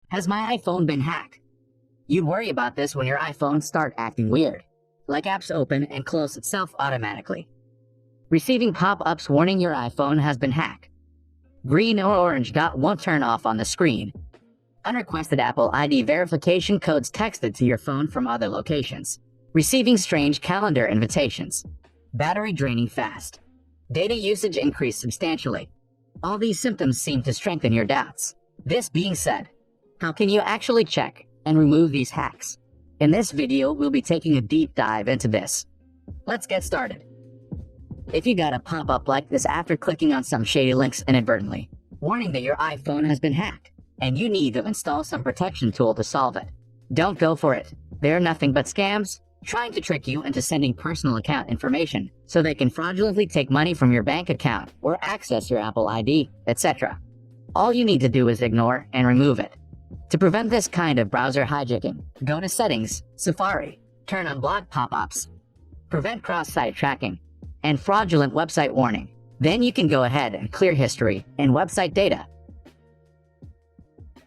Has my iPhone been hacked? You'd worry about this when your iPhone start acting weird, like apps open and close itself automatically. Receiving pop-ups warning your iPhone has been hacked. Green or orange dot won't turn off on the screen. Unrequested Apple ID verification codes texted to your phone from other locations. Receiving strange calendar invitations. Battery draining fast. Data usage increased substantially. All these symptoms seem to strengthen your doubts. This being said, how can you actually check and remove these hacks? In this video, we'll be taking a deep dive into this. Let's get started. If you got a pop-up like this after clicking on some shady links inadvertently, warning that your iPhone has been hacked, and you need to install some protection tool to solve it, don't go for it. They're nothing but scams, trying to trick you into sending personal account information so they can fraudulently take money from your bank account or access your Apple ID, etc. All you need to do is ignore and remove it. To prevent this kind of browser hijacking, go to Settings, Safari, turn on Block Pop-ups, prevent cross-site tracking, and fraudulent website warning. Then you can go ahead and clear history and website data.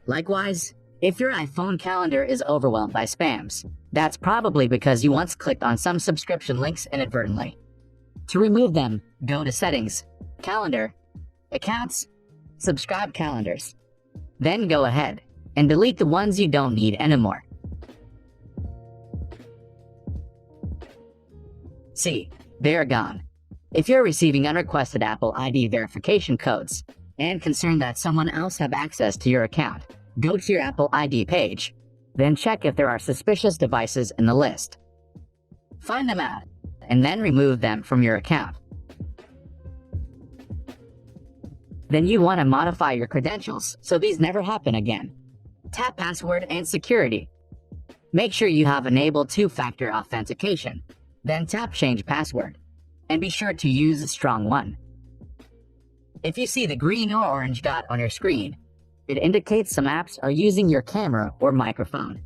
Likewise, if your iPhone calendar is overwhelmed by spams, that's probably because you once clicked on some subscription links inadvertently. To remove them, go to Settings, Calendar, Accounts, Subscribe Calendars. Then go ahead and delete the ones you don't need anymore. See, they're gone. If you're receiving unrequested Apple ID verification codes and concerned that someone else have access to your account, go to your Apple ID page, then check if there are suspicious devices in the list. Find them out, and then remove them from your account. Then you want to modify your credentials so these never happen again. Tap Password and Security. Make sure you have enabled two-factor authentication. Then tap Change Password. And be sure to use a strong one. If you see the green or orange dot on your screen, it indicates some apps are using your camera or microphone.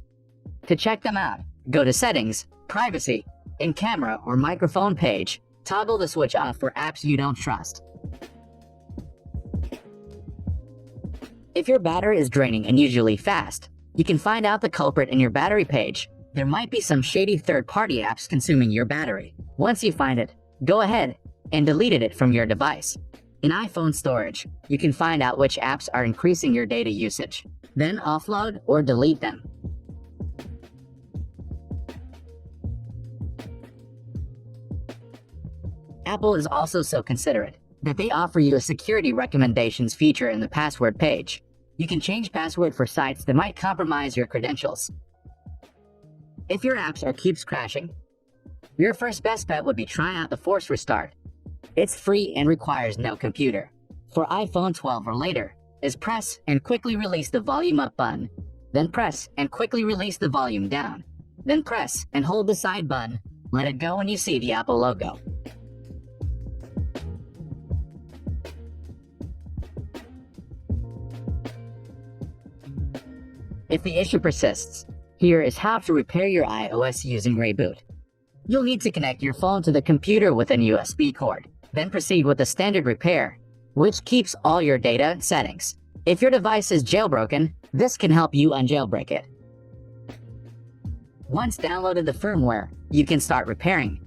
To check them out, go to Settings, Privacy, in Camera or Microphone page, toggle the switch off for apps you don't trust. If your battery is draining unusually fast, you can find out the culprit in your battery page. There might be some shady third-party apps consuming your battery. Once you find it, go ahead and delete it from your device. In iPhone storage, you can find out which apps are increasing your data usage, then offload or delete them. Apple is also so considerate that they offer you a security recommendations feature in the password page. You can change password for sites that might compromise your credentials. If your apps keeps crashing, your first best bet would be try out the Force Restart. It's free and requires no computer. For iPhone 12 or later, is press and quickly release the volume up button, then press and quickly release the volume down, then press and hold the side button, let it go when you see the Apple logo. If the issue persists, here is how to repair your iOS using Reboot. You'll need to connect your phone to the computer with a USB cord, then proceed with the standard repair, which keeps all your data and settings. If your device is jailbroken, this can help you unjailbreak it. Once downloaded the firmware, you can start repairing.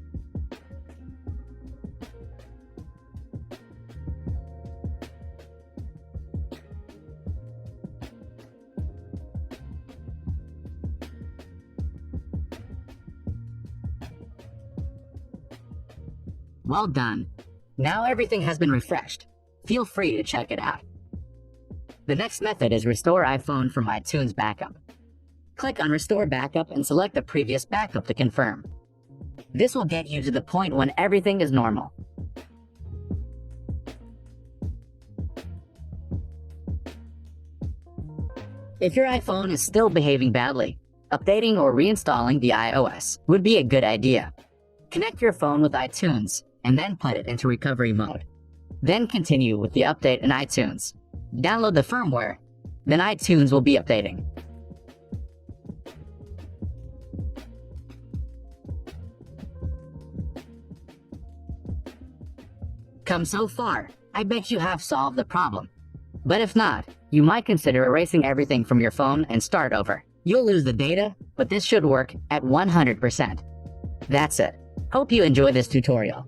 Well done. Now everything has been refreshed. Feel free to check it out. The next method is Restore iPhone from iTunes Backup. Click on Restore Backup and select the previous backup to confirm. This will get you to the point when everything is normal. If your iPhone is still behaving badly, updating or reinstalling the iOS would be a good idea. Connect your phone with iTunes and then put it into recovery mode. Then continue with the update in iTunes. Download the firmware, then iTunes will be updating. Come so far, I bet you have solved the problem. But if not, You might consider erasing everything from your phone and start over. You'll lose the data, but this should work at 100%. That's it. Hope you enjoy this tutorial.